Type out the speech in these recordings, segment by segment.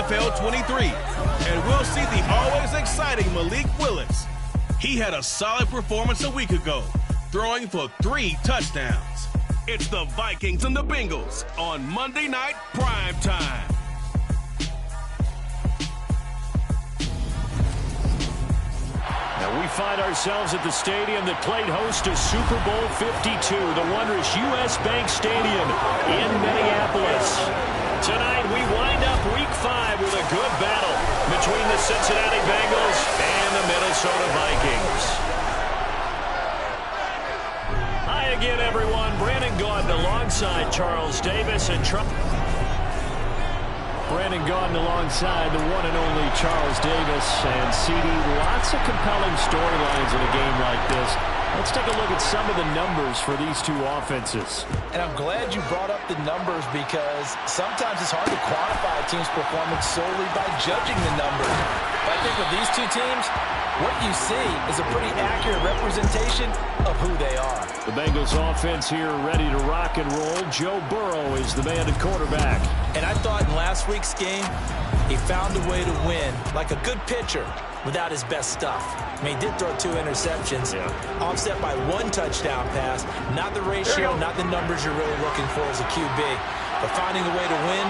NFL 23. And we'll see the always exciting Malik Willis. He had a solid performance a week ago, throwing for 3 touchdowns. It's the Vikings and the Bengals on Monday Night Prime Time. Now we find ourselves at the stadium that played host to Super Bowl 52, the wondrous U.S. Bank Stadium in Minneapolis. Tonight we wind up Week 5 with a good battle between the Cincinnati Bengals and the Minnesota Vikings. Hi again, everyone. Brandon Gaudin alongside Charles Davis and Brandon Gaudin alongside the one and only Charles Davis. And CD, lots of compelling storylines in a game like this. Let's take a look at some of the numbers for these two offenses. And I'm glad you brought up the numbers because sometimes it's hard to quantify a team's performance solely by judging the numbers. But I think with these two teams, what you see is a pretty accurate representation of who they are. The Bengals offense here ready to rock and roll. Joe Burrow is the man at quarterback. And I thought in last week's game, he found a way to win like a good pitcher without his best stuff. I mean, he did throw 2 interceptions, offset by 1 touchdown pass. Not the ratio, not the numbers you're really looking for as a QB. But finding a way to win,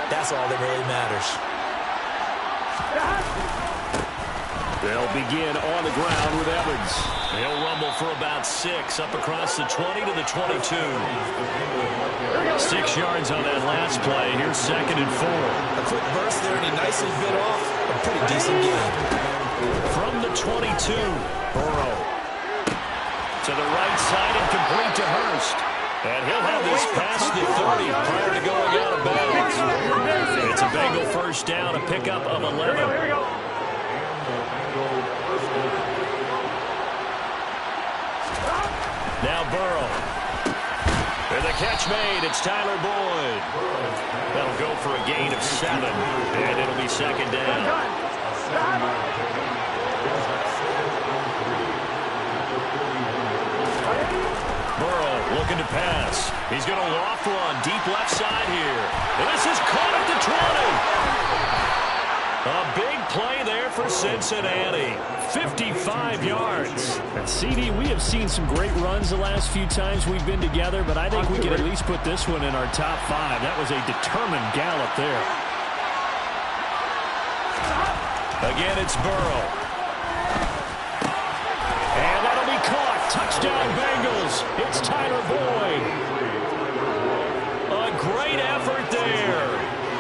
that's all that really matters. They'll begin on the ground with Evans. He'll rumble for about 6 up across the 20 to the 22. 6 yards on that last play. Here's 2nd and 4. A quick burst there, and he nicely bit off a pretty decent game. From the 22, Burrow to the right side and complete to Hurst. And he'll have this past the 30 prior to going out of bounds. It's a Bengal first down, a pickup of 11. Now Burrow. And the catch made. It's Tyler Boyd. That'll go for a gain of 7. And it'll be 2nd down. Burrow looking to pass. He's going to loft one deep left side here. And this is caught at the 20. A big play there for Cincinnati. 55 yards. And CD, we have seen some great runs the last few times we've been together, but I think we can at least put this one in our top 5. That was a determined gallop there. Again, it's Burrow. And that'll be caught. Touchdown, Bengals. It's Tyler Boyd. A great effort there.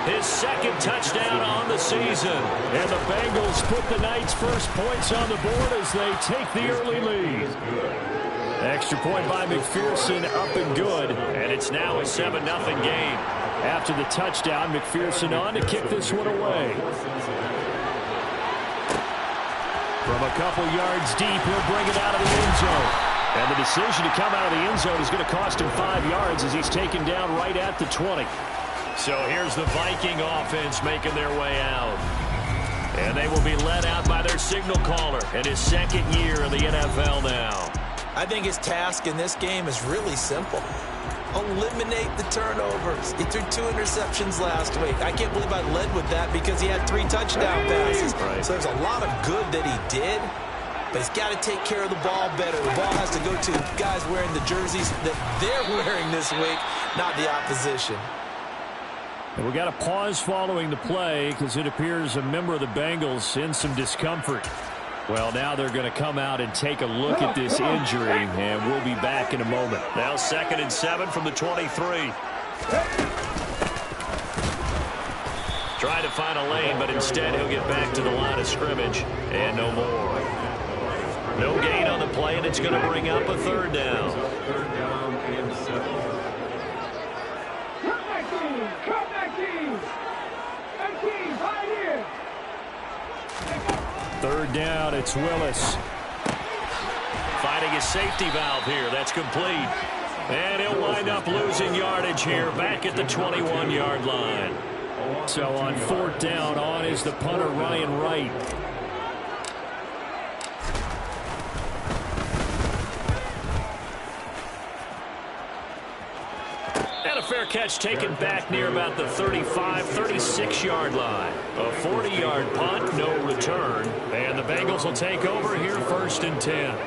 His 2nd touchdown on the season. And the Bengals put the Knights' first points on the board as they take the early lead. Extra point by McPherson, up and good. And it's now a 7-0 game. After the touchdown, McPherson on to kick this one away. From a couple yards deep, he'll bring it out of the end zone. And the decision to come out of the end zone is going to cost him 5 yards as he's taken down right at the 20. So here's the Viking offense making their way out. And they will be led out by their signal caller in his 2nd year in the NFL now. I think his task in this game is really simple. Eliminate the turnovers. He threw 2 interceptions last week. I can't believe I led with that because he had 3 touchdown passes. Right. So there's a lot of good that he did, but he's got to take care of the ball better. The ball has to go to guys wearing the jerseys that they're wearing this week, not the opposition. And we got a pause following the play because it appears a member of the Bengals in some discomfort. Well, now they're going to come out and take a look at this injury, and we'll be back in a moment. Now 2nd and 7 from the 23. Trying to find a lane, but instead he'll get back to the line of scrimmage, and no more. No gain on the play, and it's going to bring up a 3rd down. Third down, it's Willis. Finding a safety valve here. That's complete. And he'll wind up losing yardage here back at the 21-yard line. So on 4th down, on is the punter, Ryan Wright. And a a fair catch taken back near about the 35, 36-yard line. A 40-yard punt, no return. And the Bengals will take over here 1st and 10.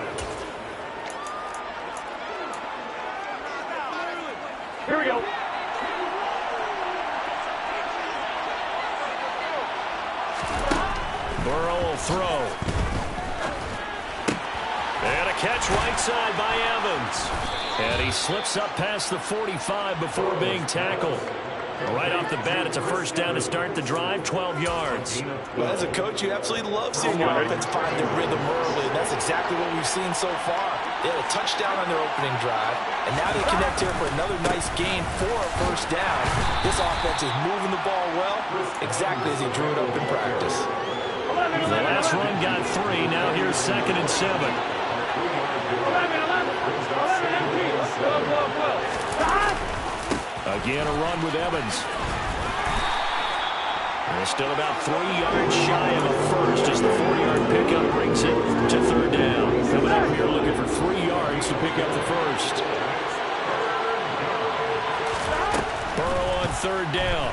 Here we go. Burrow will throw. And a catch right side by Evans. And he slips up past the 45 before being tackled. Right off the bat, it's a first down to start the drive, 12 yards. Well, as a coach, you absolutely love seeing your offense find their rhythm early, and that's exactly what we've seen so far. They had a touchdown on their opening drive, and now they connect here for another nice gain for a first down. This offense is moving the ball well, exactly as he drew it up in practice. The last run got 3. Now here's 2nd and 7. Again, a run with Evans. They're still about 3 yards shy of a first as the 4-yard pickup brings it to 3rd down. Coming up here looking for 3 yards to pick up the first. Burrow on 3rd down.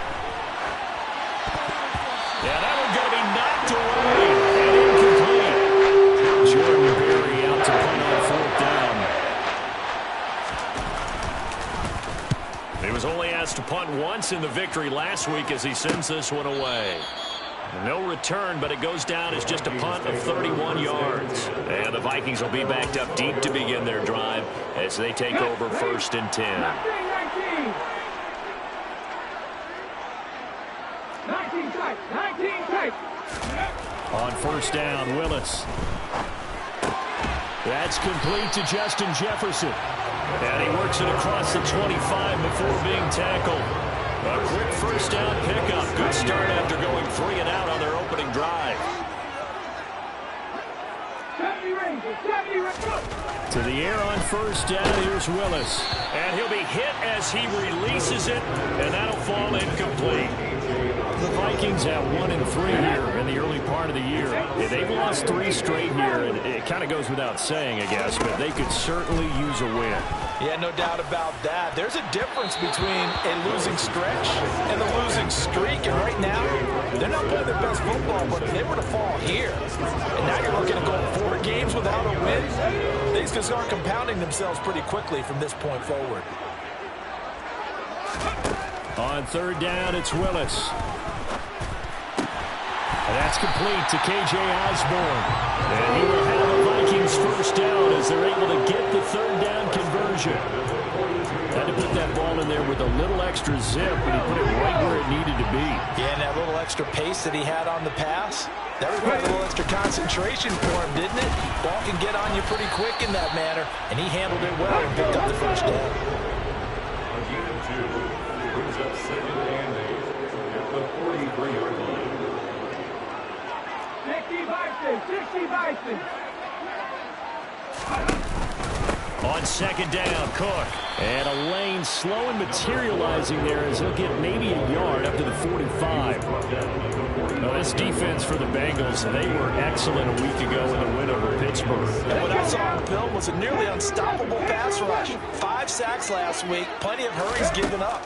Yeah, that one's going to be knocked away and incomplete. Jordan Berry out to punt on 4th down. He was only asked to punt once in the victory last week as he sends this one away. No return, but it goes down as just a punt of 31 yards. And the Vikings will be backed up deep to begin their drive as they take over 1st and 10. 19 tight. On 1st down, Willis. That's complete to Justin Jefferson. And he works it across the 25 before being tackled. A quick first down pickup. Good start after going 3 and out on their opening drive. To the air on 1st down, here's Willis. And he'll be hit as he releases it, and that'll fall incomplete. The Vikings have 1 and 3 here in the early part of the year. They've lost 3 straight here, and it kind of goes without saying, I guess, but they could certainly use a win. Yeah, no doubt about that. There's a difference between a losing stretch and a losing streak, and right now, they're not playing their best football, but if they were to fall here, and now you're looking at going 4 games without a win, things can start compounding themselves pretty quickly from this point forward. On 3rd down, it's Willis. And that's complete to K.J. Osborne. And he will have a Vikings first down as they're able to get the 3rd down conversion. Had to put that ball in there with a little extra zip, and he put it right where it needed to be. Yeah, and that little extra pace that he had on the pass, that required a little extra concentration for him, didn't it? Ball can get on you pretty quick in that manner, and he handled it well and picked up the first down. Again, 2 brings up 2nd and 8 at the 43-yard line. 60 Bison. On 2nd down, Cook. And a lane slow and materializing there as he'll get maybe a yard up to the 45. Now, this defense for the Bengals, they were excellent a week ago in the win over Pittsburgh. And what I saw on film was a nearly unstoppable pass rush. 5 sacks last week, plenty of hurries given up.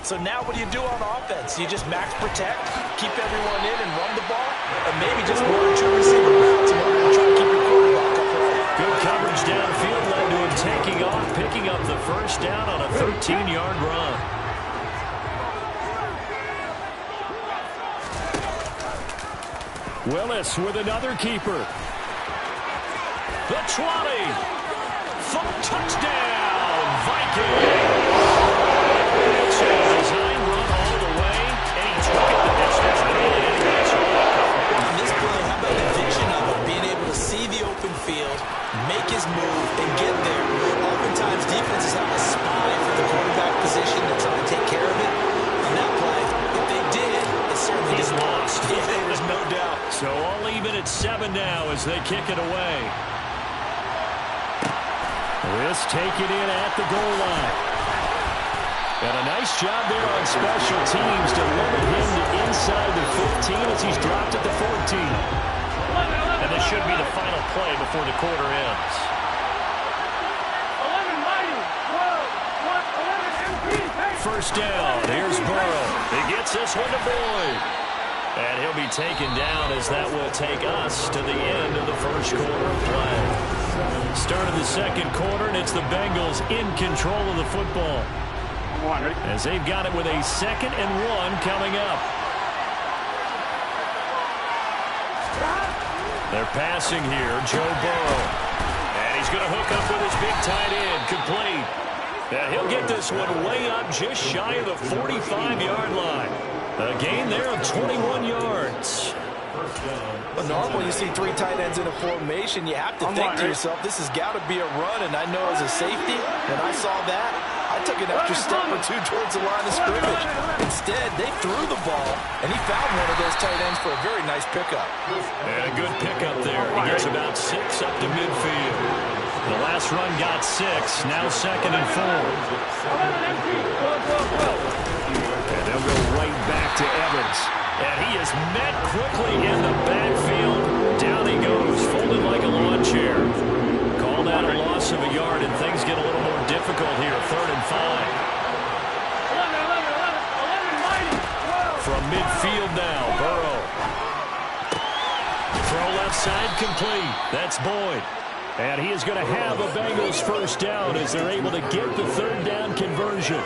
So now what do you do on offense? You just max protect, keep everyone in and run the ball, or maybe just 1 or 2 receiver routes in order to try to keep your quarterback up there. Good coverage downfield led to him taking off, picking up the first down on a 13-yard run. Willis with another keeper. The 20. Full touchdown, Vikings. It's a design run all the way, and he took it the distance. On this play, how about the vision of him, being able to see the open field, make his move, and get there. Oftentimes, defenses have a spy for the quarterback position to try to take care of it. On that play, if they did, it certainly He's didn't. lost. Yeah, there's no doubt. So all even at 7 now as they kick it away. This taken in at the goal line. And a nice job there on special teams to limit him to inside the 15 as he's dropped at the 14. And this should be the final play before the quarter ends. 11 Mighty, 12, 11 MP, first down. Here's Burrow. He gets this one to Boyd. And he'll be taken down as that will take us to the end of the first quarter of play. Start of the second quarter, and it's the Bengals in control of the football. As they've got it with a 2nd and 1 coming up. They're passing here, Joe Burrow. And he's going to hook up with his big tight end, complete. And he'll get this one way up just shy of the 45-yard line. A gain there of 21 yards. But normally you see 3 tight ends in a formation, you have to think to yourself, this has got to be a run. And I know as a safety, when I saw that, I took an extra step or 2 towards the line of scrimmage. Instead, they threw the ball, and he found one of those tight ends for a very nice pickup. And a good pickup there. He gets about 6 up to midfield. The last run got 6, now 2nd and 4. And they'll go right back to Evans. And he is met quickly in the backfield. Down he goes, folded like a lawn chair. Call that a loss of a yard, and things get a little more difficult here. 3rd and 5. From midfield now, Burrow. Throw left side complete. That's Boyd. And he is going to have a Bengals first down as they're able to get the 3rd down conversion.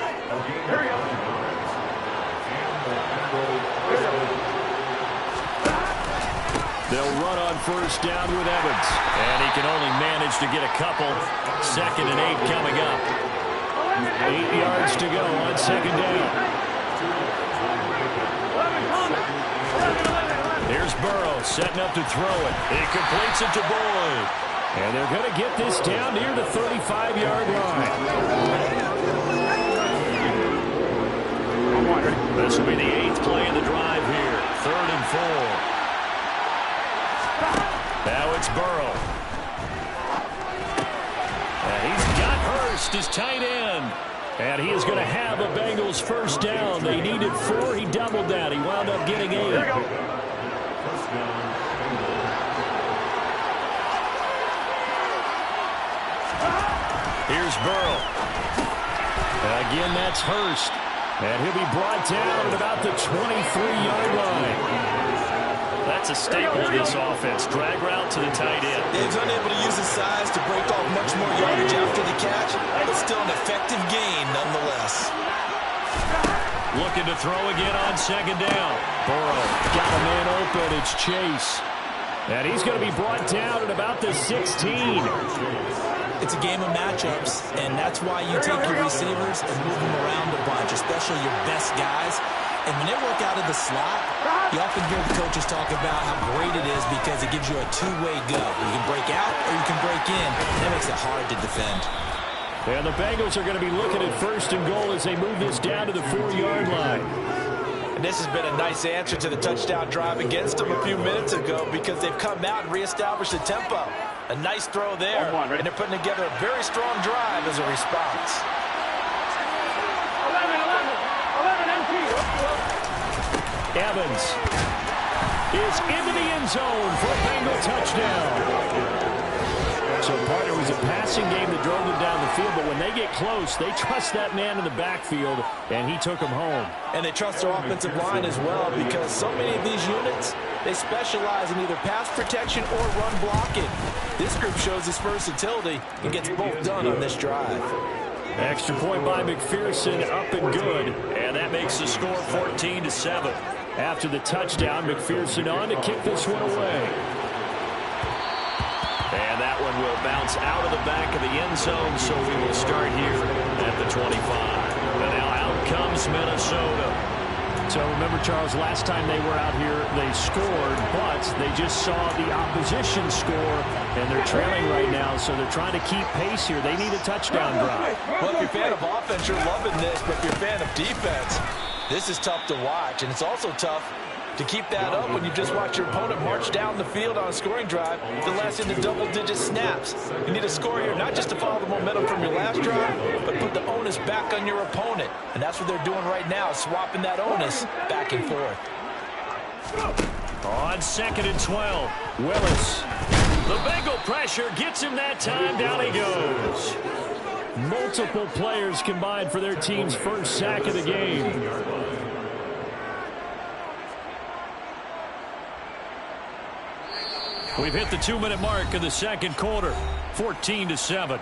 They'll run on first down with Evans. And he can only manage to get a couple. 2nd and 8 coming up. 8 yards to go on 2nd down. Here's Burrow setting up to throw it. He completes it to Boyd. And they're going to get this down near the 35-yard line. This will be the 8th play of the drive here. 3rd and 4. Now it's Burrow. And he's got Hurst, his tight end. And he is going to have a Bengals first down. They needed 4. He doubled that. He wound up getting 8. Here's Burrow. Again, that's Hurst. And he'll be brought down at about the 23-yard line. That's a staple of this offense. Drag route to the tight end. He's unable to use his size to break off much more yardage after the catch, but still an effective gain nonetheless. Looking to throw again on 2nd down. Burrow got a man open. It's Chase. And he's going to be brought down at about the 16. It's a game of matchups, and that's why you take your receivers and move them around a bunch, especially your best guys. And when they work out of the slot, you often hear the coaches talk about how great it is because it gives you a two-way go. You can break out or you can break in. That makes it hard to defend. And the Bengals are going to be looking at 1st and goal as they move this down to the 4-yard line. And this has been a nice answer to the touchdown drive against them a few minutes ago because they've come out and reestablished the tempo. A nice throw there, and they're putting together a very strong drive as a response. Evans is into the end zone for a Bengal touchdown. So, partner, it was a passing game that drove them down the field, but when they get close, they trust that man in the backfield, and he took them home. And they trust their offensive line as well because so many of these units, they specialize in either pass protection or run blocking. This group shows its versatility and gets both done on this drive. Extra point by McPherson, up and good, and that makes the score 14-7. After the touchdown, McPherson on to kick this one away. And that one will bounce out of the back of the end zone, so we will start here at the 25. And now out comes Minnesota. So remember, Charles, last time they were out here, they scored, but they just saw the opposition score, and they're trailing right now, so they're trying to keep pace here. They need a touchdown drive. Well, if you're a fan of offense, you're loving this, but if you're a fan of defense, this is tough to watch, and it's also tough to keep that up when you just watch your opponent march down the field on a scoring drive that lasts into double-digit snaps. You need a score here, not just to follow the momentum from your last drive, but put the onus back on your opponent. And that's what they're doing right now, swapping that onus back and forth. On 2nd and 12, Willis. The Bengal pressure gets him that time. Down he goes. Multiple players combined for their team's first sack of the game. We've hit the 2-minute mark of the second quarter, 14-7.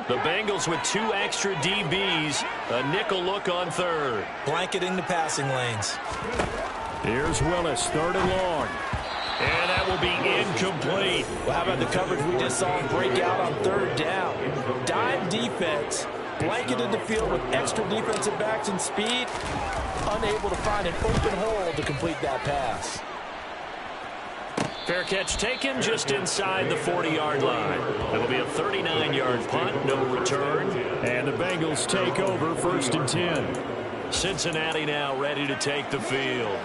The Bengals with 2 extra DBs, a nickel look on third. Blanketing the passing lanes. Here's Willis, 3rd and long. And that will be incomplete. Well, how about the coverage we just saw him break out on 3rd down? Dime defense, blanketed the field with extra defensive backs and speed, unable to find an open hole to complete that pass. Fair catch taken just inside the 40-yard line. It'll be a 39-yard punt, no return. And the Bengals take over 1st and 10. Cincinnati now ready to take the field.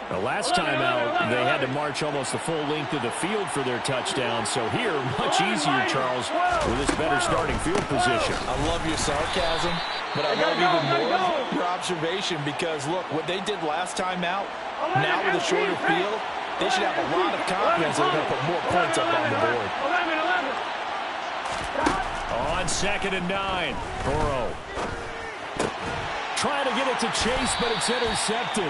The last time out, they had to march almost the full length of the field for their touchdown. So here, much easier, Charles, with this better starting field position. I love your sarcasm, but I love even more your observation because, look, what they did last time out, now with a shorter field, they should have a lot of confidence that they're going to put more points up on the board. On 2nd and 9, Burrow. Trying to get it to Chase, but it's intercepted.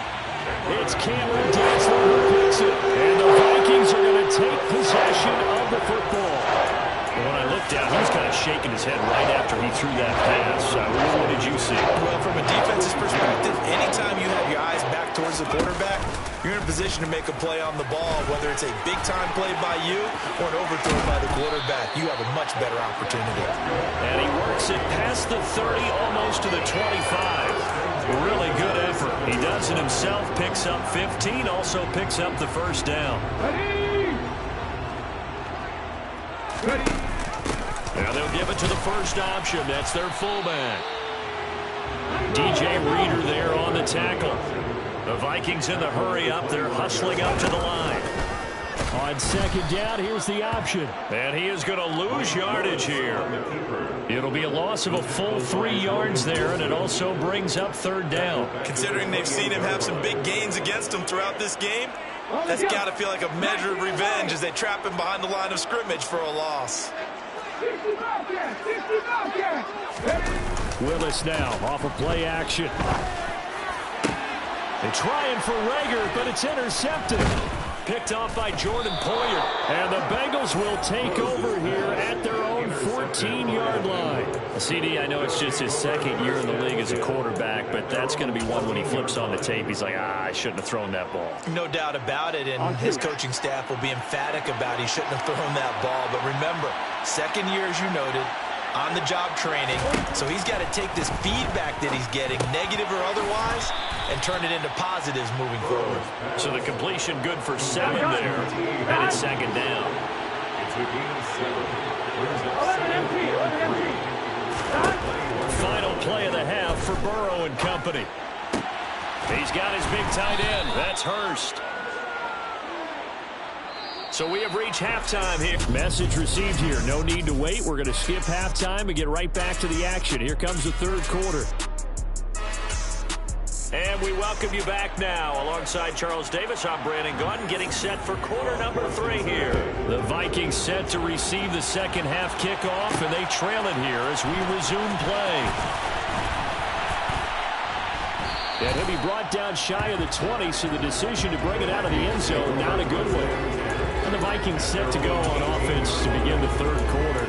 It's Cameron Dantzler who picks it. And the Vikings are going to take possession of the football. And when I looked down, he was kind of shaking his head right after he threw that pass. What did you see? Well, from a defense's perspective, anytime you have your eyes back towards the quarterback, you're in a position to make a play on the ball, whether it's a big-time play by you or an overthrow by the quarterback. You have a much better opportunity. And he works it past the 30, almost to the 25. Really good effort. He does it himself, picks up 15, also picks up the 1st down. Ready. Now they'll give it to the first option. That's their fullback. DJ Reader there on the tackle. The Vikings in the hurry up. They're hustling up to the line. On 2nd down, here's the option. And he is going to lose yardage here. It'll be a loss of a full 3 yards there, and it also brings up 3rd down. Considering they've seen him have some big gains against them throughout this game, that's got to feel like a measure of revenge as they trap him behind the line of scrimmage for a loss. 60 Willis now off of play action. They're trying for Rager, but it's intercepted. Picked off by Jordan Poyer. And the Bengals will take over here at their own 14-yard line. CD, I know it's just his 2nd year in the league as a quarterback, but that's going to be one when he flips on the tape. He's like, I shouldn't have thrown that ball. No doubt about it, and his coaching staff will be emphatic about he shouldn't have thrown that ball. But remember, 2nd year, as you noted, on-the-job training, so he's got to take this feedback that he's getting, negative or otherwise, and turn it into positives moving forward. So the completion good for 7 there, and it's 2nd down. It's a gain of 7. Final play of the half for Burrow and company. He's got his big tight end. That's Hurst. So we have reached halftime here. Message received here. No need to wait. We're going to skip halftime and get right back to the action. Here comes the 3rd quarter. And we welcome you back now. Alongside Charles Davis, I'm Brandon Gunn, getting set for quarter number 3 here. The Vikings set to receive the 2nd half kickoff, and they trail it here as we resume play. And he'll be brought down shy of the 20, so the decision to bring it out of the end zone, not a good one. And the Vikings set to go on offense to begin the 3rd quarter.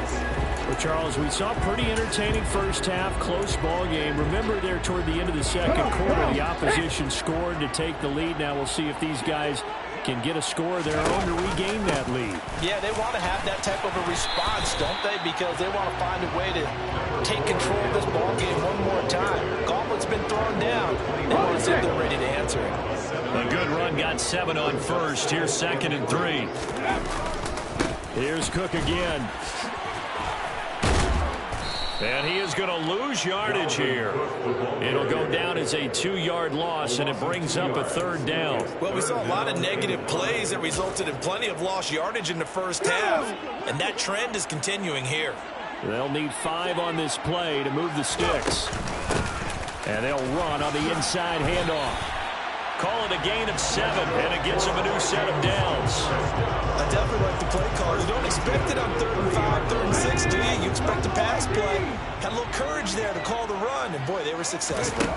Well, Charles, we saw a pretty entertaining first half, close ball game. Remember there toward the end of the 2nd quarter, the opposition scored to take the lead. Now we'll see if these guys can get a score of their own to regain that lead. Yeah, they want to have that type of a response, don't they? Because they want to find a way to take control of this ball game one more time. Gauntlet's been thrown down. They want to see if they're ready to answer it. A good run, got 7 on first. Here's 2nd and 3. Here's Cook again. And he is going to lose yardage here. It'll go down as a 2-yard loss, and it brings up a 3rd down. Well, we saw a lot of negative plays that resulted in plenty of lost yardage in the first half, and that trend is continuing here. They'll need 5 on this play to move the sticks. And they'll run on the inside handoff. Call it a gain of 7, and it gets them a new set of downs. I definitely like the play call. You don't expect it on 3rd and 5, 3rd and 6, do you? You expect a pass play. Had a little courage there to call the run, and boy, they were successful.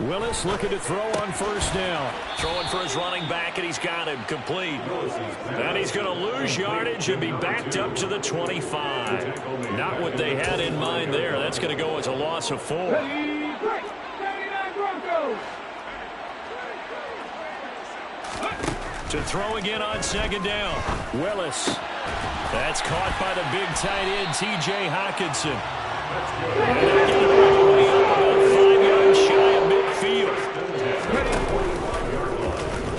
Willis looking to throw on 1st down. Throwing for his running back, and he's got him complete. And he's going to lose yardage and be backed up to the 25. Not what they had in mind there. That's going to go as a loss of 4. To throw again on 2nd down. Willis. That's caught by the big tight end, T.J. Hockenson. And they're getting all the way up about 5 yards shy of midfield.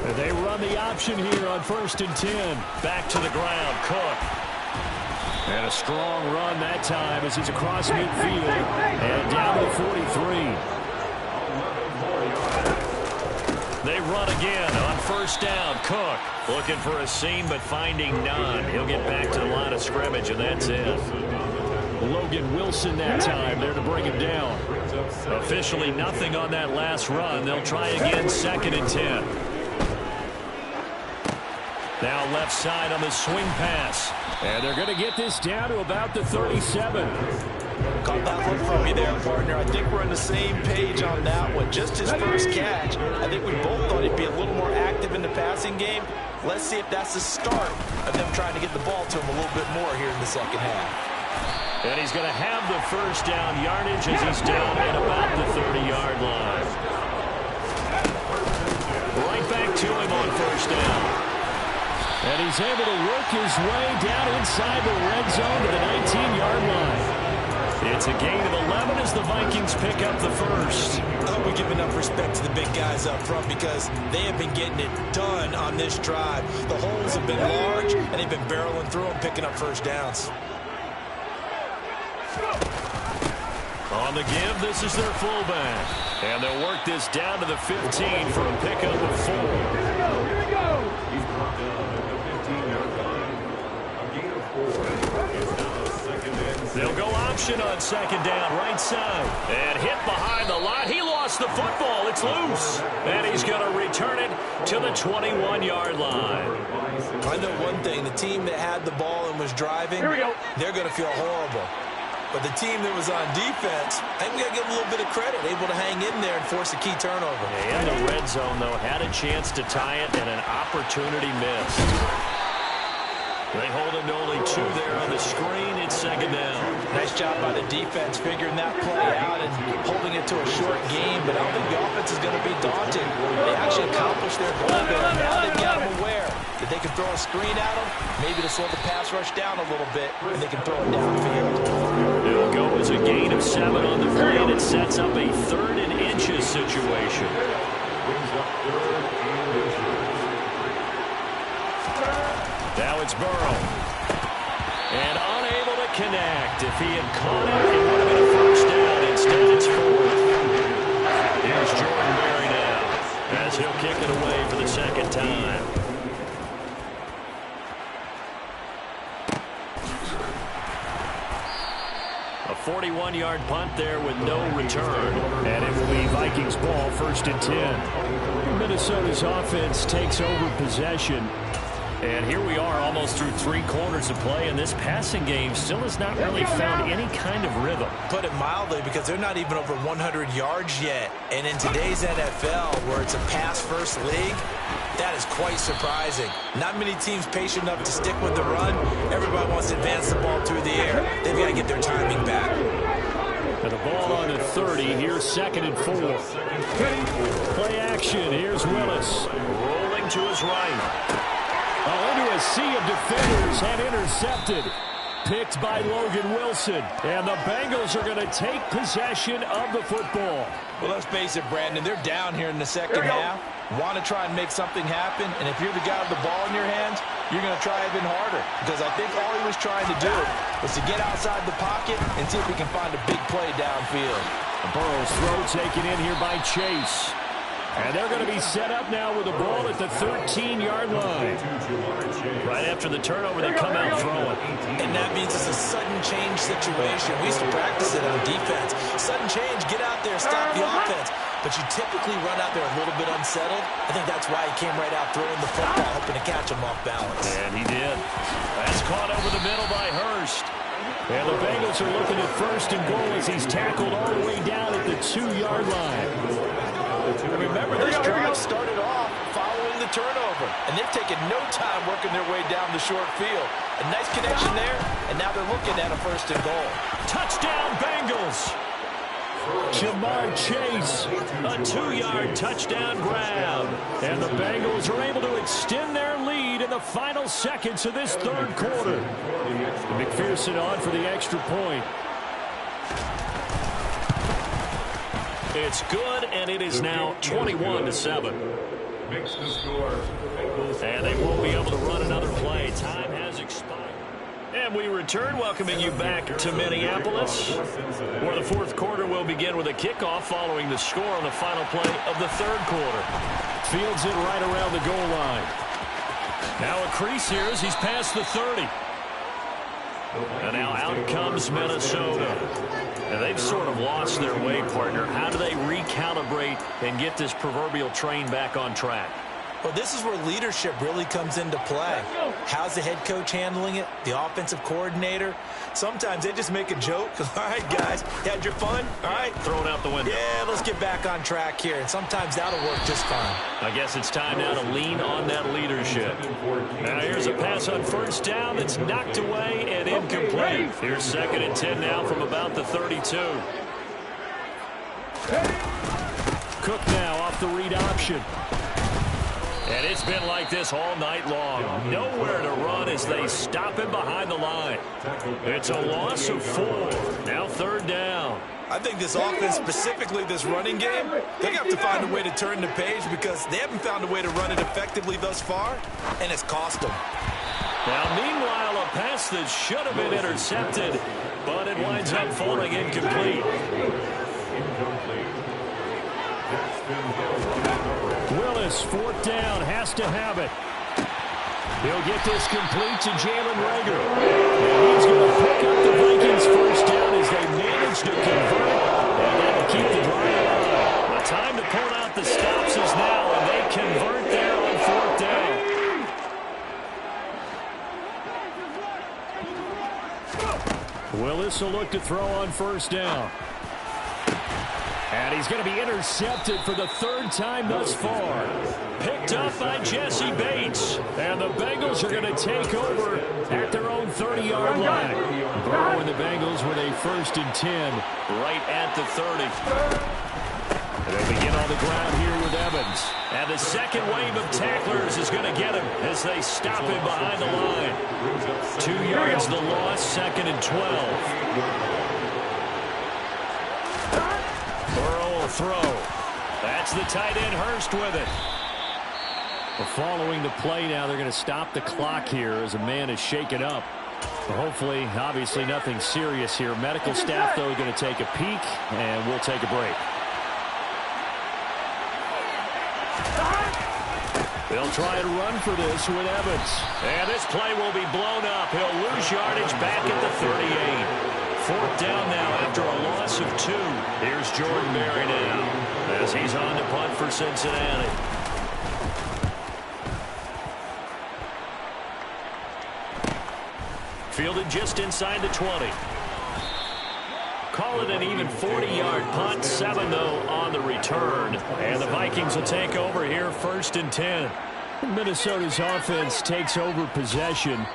And they run the option here on 1st and 10. Back to the ground, Cook. And a strong run that time as he's across midfield and down to the 43. They run again on 1st down. Cook looking for a seam but finding none. He'll get back to the line of scrimmage, and that's it. Logan Wilson that time there to bring him down. Officially nothing on that last run. They'll try again 2nd and 10. Now left side on the swing pass. And they're going to get this down to about the 37. Caught that one from you there, partner. I think we're on the same page on that one. Just his first catch. I think we both thought he'd be a little more active in the passing game. Let's see if that's the start of them trying to get the ball to him a little bit more here in the 2nd half. And he's going to have the 1st down yardage as he's down at about the 30-yard line. Right back to him on 1st down. And he's able to work his way down inside the red zone to the 19-yard line. It's a gain of 11 as the Vikings pick up the 1st. I hope we give enough respect to the big guys up front because they have been getting it done on this drive. The holes have been large, and they've been barreling through them, picking up 1st downs. On the give, this is their fullback. And they'll work this down to the 15 for a pickup of 4. Here we go. He's brought down at the 15-yard line. A gain of 4. They'll go option on 2nd down, right side. And hit behind the line. He lost the football. It's loose. And he's going to return it to the 21-yard line. I know one thing. The team that had the ball and was driving, they're going to feel horrible. But the team that was on defense, I think we got to give them a little bit of credit, able to hang in there and force a key turnover. In the red zone, though, had a chance to tie it and an opportunity missed. They hold him to only 2 there on the screen. It's 2nd down. Nice job by the defense figuring that play out and holding it to a short game. But I don't think the offense is going to be daunted. They actually accomplished their goal there. Now they've got them aware that they can throw a screen at them, maybe to slow the pass rush down a little bit, and they can throw it downfield. It'll go as a gain of 7 on the play, and it sets up a 3rd and inches situation. Now it's Burrow. And unable to connect. If he had caught it, it would have been a 1st down. Instead, it's 4th. Here's Jordan Berry now as he'll kick it away for the 2nd time. A 41-yard punt there with no return. And it will be Vikings ball, 1st and 10. Minnesota's offense takes over possession. And here we are almost through 3 quarters of play, and this passing game still has not really found any kind of rhythm. Put it mildly, because they're not even over 100 yards yet. And in today's NFL, where it's a pass-first league, that is quite surprising. Not many teams patient enough to stick with the run. Everybody wants to advance the ball through the air. They've got to get their timing back. And the ball on the 30. Here's 2nd and 4. Play action. Here's Willis. Rolling to his right. Into a sea of defenders and intercepted. Picked by Logan Wilson. And the Bengals are going to take possession of the football. Well, let's face it, Brandon. They're down here in the 2nd half. Want to try and make something happen. And if you're the guy with the ball in your hands, you're going to try even harder. Because I think all he was trying to do was to get outside the pocket and see if he can find a big play downfield. Burrow's throw taken in here by Chase. And they're going to be set up now with the ball at the 13-yard line. Right after the turnover, they come out throwing. And that means it's a sudden change situation. We used to practice it on defense. Sudden change, get out there, stop the offense. But you typically run out there a little bit unsettled. I think that's why he came right out throwing the football, hoping to catch him off balance. And he did. That's caught over the middle by Hurst. And the Bengals are looking at first and goal as he's tackled all the way down at the 2-yard line. And remember, this drive started off following the turnover. And they've taken no time working their way down the short field. A nice connection there, and now they're looking at a first and goal. Touchdown, Bengals! Jamar Chase, a 2-yard touchdown grab. And the Bengals are able to extend their lead in the final seconds of this third quarter. McPherson on for the extra point. It's good, and it is now 21-7. Makes the score. And they won't be able to run another play. Time has expired. And we return, welcoming you back to Minneapolis, where the fourth quarter will begin with a kickoff following the score on the final play of the third quarter. Fields it right around the goal line. Now a crease here as he's past the 30. And now out comes Minnesota. And they've sort of lost their way, partner. How do they recalibrate and get this proverbial train back on track? Well, this is where leadership really comes into play. How's the head coach handling it? The offensive coordinator? Sometimes they just make a joke. All right, guys, you had your fun? All right. Throw it out the window. Yeah, let's get back on track here. And sometimes that'll work just fine. I guess it's time now to lean on that leadership. Now here's a pass on first down that's knocked away and incomplete. Here's 2nd and 10 now from about the 32. Cook now off the read option. And it's been like this all night long. Nowhere to run as they stop him behind the line. It's a loss of 4. Now 3rd down. I think this offense, specifically this running game, they have to find a way to turn the page because they haven't found a way to run it effectively thus far, and it's cost them. Now, meanwhile, a pass that should have been intercepted, but it winds up falling incomplete. Willis, 4th down, has to have it. He'll get this complete to Jalen Reagor. And he's going to pick up the Vikings' first down as they manage to convert, and that'll keep the drive alive. The time to pull out the stops is now, and they convert there on 4th down. Willis will look to throw on first down. And he's going to be intercepted for the 3rd time thus far. Picked up by Jesse Bates. And the Bengals are going to take over at their own 30-yard line. Burrow and the Bengals with a 1st and 10 right at the 30. And they begin on the ground here with Evans. And the second wave of tacklers is going to get him as they stop him behind the line. 2 yards the loss, 2nd and 12. Throw. That's the tight end Hurst with it. Well, following the play now, they're going to stop the clock here as a man is shaken up. Well, hopefully, obviously nothing serious here. Medical staff, though, are going to take a peek, and we'll take a break. They'll try and run for this with Evans. And this play will be blown up. He'll lose yardage back at the 38. 4th down now after a loss of 2. Here's Jordan Berry now as he's on to punt for Cincinnati. Fielded just inside the 20. Call it an even 40-yard punt. 7, though, on the return. And the Vikings will take over here 1st and 10. Minnesota's offense takes over possession.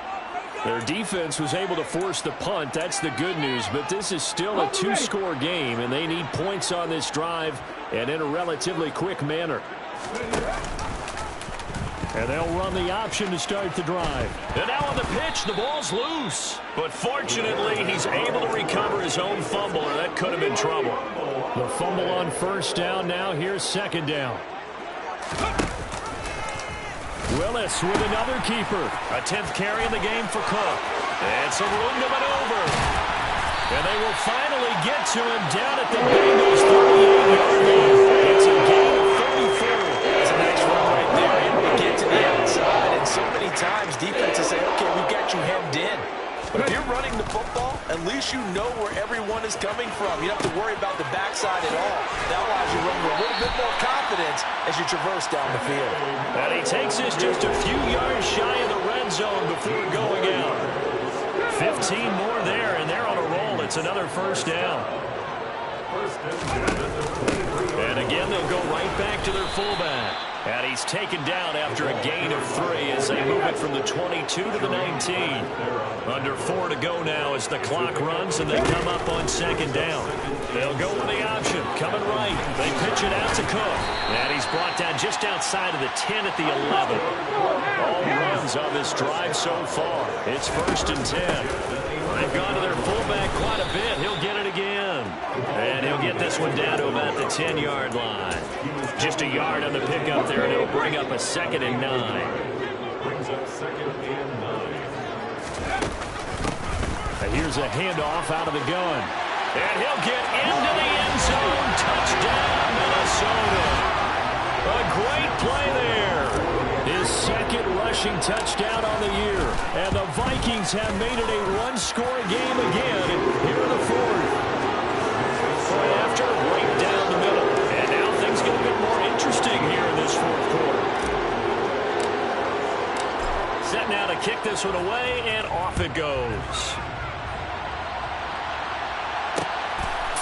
Their defense was able to force the punt. That's the good news. But this is still a 2-score game, and they need points on this drive and in a relatively quick manner. And they'll run the option to start the drive. And now on the pitch, the ball's loose. But fortunately, he's able to recover his own fumble, or that could have been trouble. The fumble on first down. Now here's 2nd down. Willis with another keeper. A 10th carry in the game for Cook. And some room to maneuver. And they will finally get to him down at the Bengals' 38-yard line. It's a gain of 34 running the football, at least you know where everyone is coming from. You don't have to worry about the backside at all. That allows you to run with a little bit more confidence as you traverse down the field. And he takes this just a few yards shy of the red zone before going out. 15 more there, and they're on a roll. It's another first down. And again, they'll go right back to their fullback. And he's taken down after a gain of 3 as they move it from the 22 to the 19. Under 4 to go now as the clock runs, and they come up on second down. They'll go with the option, coming right. They pitch it out to Cook. And he's brought down just outside of the 10 at the 11. All runs on this drive so far. It's 1st and 10. They've gone to their fullback quite a bit. He'll get it again. And he'll get this one down to about the 10-yard line. Just a yard on the pickup there, and it'll bring up a 2nd and 9. Brings up 2nd and 9. And here's a handoff out of the gun. And he'll get into the end zone. Touchdown, Minnesota. A great play there. His 2nd rushing touchdown on the year. And the Vikings have made it a one-score game again here in the 4th. Right after, right down the middle. And now things get a bit more interesting here in this 4th quarter. Set now to kick this one away, and off it goes.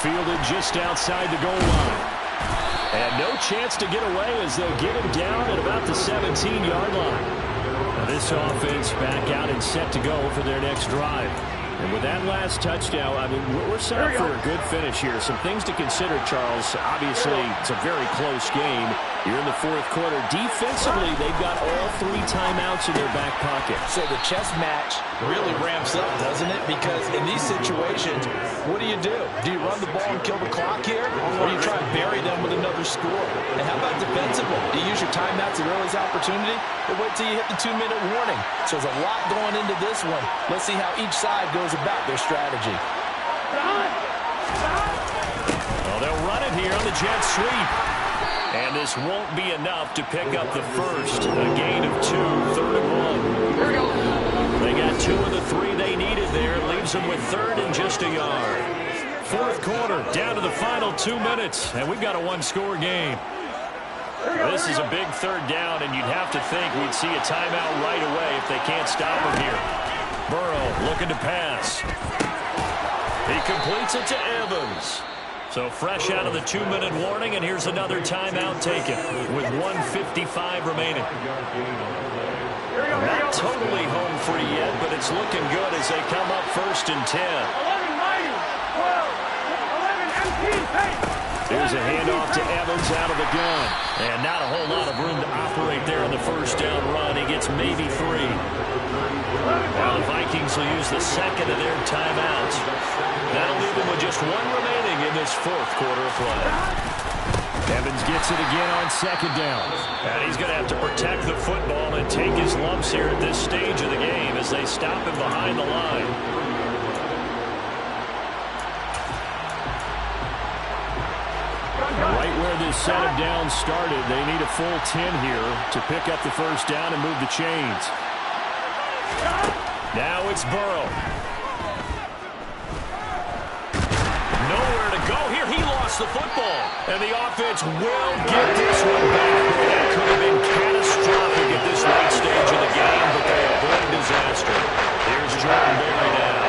Fielded just outside the goal line. And no chance to get away as they'll get him down at about the 17-yard line. Now this offense back out and set to go for their next drive. And with that last touchdown, I mean, we're set up for a good finish here. Some things to consider, Charles. Obviously, it's a very close game. You're in the 4th quarter. Defensively, they've got all 3 timeouts in their back pocket. So the chess match really ramps up, doesn't it? Because in these situations, what do? Do you run the ball and kill the clock here? Or do you try and bury them with another score? And how about defensively? Do you use your timeouts at earliest opportunity? Or wait till you hit the 2-minute warning? So there's a lot going into this one. Let's see how each side goes about their strategy. Well, they'll run it here on the jet sweep. And this won't be enough to pick up the first. A gain of 2, 3rd and 1. They got 2 of the 3 they needed there. It leaves them with 3rd and just a yard. 4th quarter, down to the final 2 minutes. And we've got a one-score game. This is a big 3rd down, and you'd have to think we'd see a timeout right away if they can't stop him here. Burrow looking to pass. He completes it to Evans. So fresh out of the 2-minute warning, and here's another timeout taken with 1:55 remaining. Not totally home free yet, but it's looking good as they come up 1st and 10. 11 mighty, 12, 11 empty, hey! Here's a handoff to Evans out of the gun. And not a whole lot of room to operate there on the 1st down run. He gets maybe 3. Now the Vikings will use the 2nd of their timeouts. That'll leave them with just 1 remaining in this 4th quarter of play. Evans gets it again on 2nd down. And he's going to have to protect the football and take his lumps here at this stage of the game as they stop him behind the line. Right where this set of downs started, they need a full 10 here to pick up the 1st down and move the chains. Now it's Burrow. Nowhere to go here. He lost the football. And the offense will get this one back. That could have been catastrophic at this late stage of the game, but they avoid disaster. Here's Jordan Berry now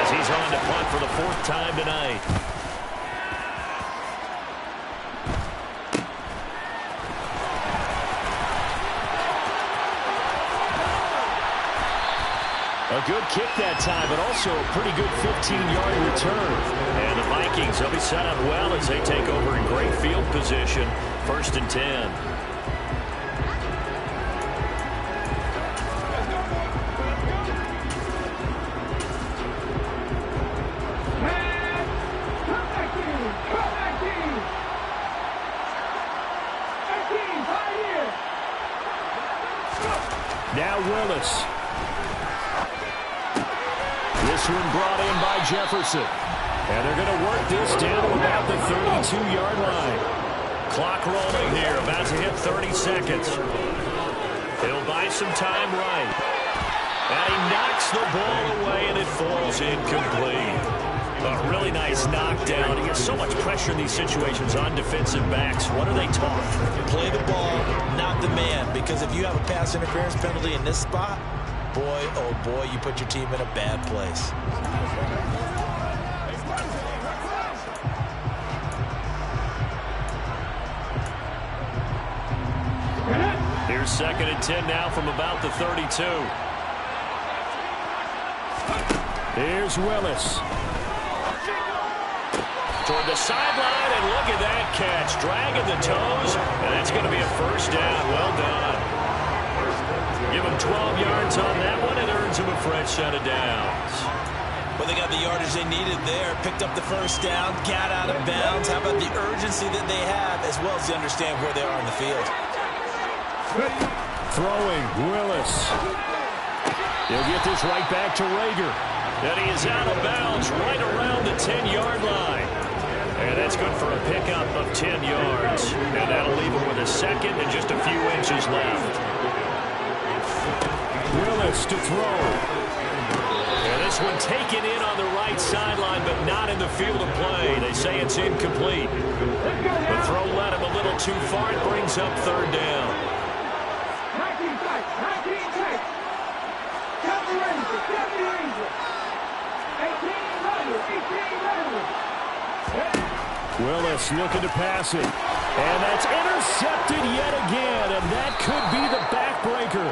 as he's on to punt for the 4th time tonight. A good kick that time, but also a pretty good 15-yard return. And the Vikings will be set up well as they take over in great field position. 1st and 10. Now Willis. This one brought in by Jefferson. And they're going to work this down to about the 32-yard line. Clock rolling here, about to hit 30 seconds. He'll buy some time right. And he knocks the ball away, and it falls incomplete. A really nice knockdown. He gets so much pressure in these situations on defensive backs. What are they taught? Play the ball, not the man. Because if you have a pass interference penalty in this spot, boy, oh boy, you put your team in a bad place. Here's 2nd and 10 now from about the 32. Here's Willis. Toward the sideline, and look at that catch. Dragging the toes, and that's going to be a first down. Well done. Give him 12 yards on that one. It earns him a fresh set of downs. Well, they got the yardage they needed there. Picked up the first down, got out of bounds. How about the urgency that they have, as well as they understand where they are on the field? Throwing, Willis. He'll get this right back to Rager. And he is out of bounds right around the 10-yard line. And that's good for a pickup of 10 yards. And that'll leave him with a second and just a few inches left. Willis to throw. And this one taken in on the right sideline, but not in the field of play. They say it's incomplete. The throw led him a little too far. It brings up 3rd down. 19 tight. Count the Rangers. 18 runners. Willis looking to pass it. And that's intercepted yet again. And that could be the backbreaker.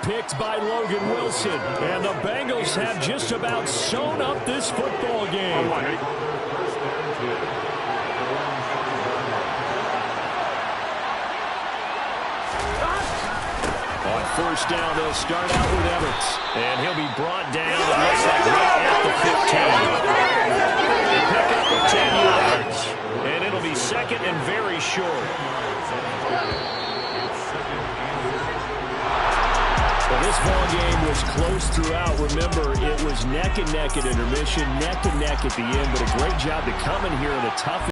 Picked by Logan Wilson. And the Bengals have just about sewn up this football game. On 1st down, they'll start out with Everett. And he'll be brought down, it looks like, right at the 15. Pick up of 10 yards. And it'll be 2nd and very short. Well, this ball game was close throughout. Remember, it was neck and neck at intermission, neck and neck at the end. But a great job to come in here in a tough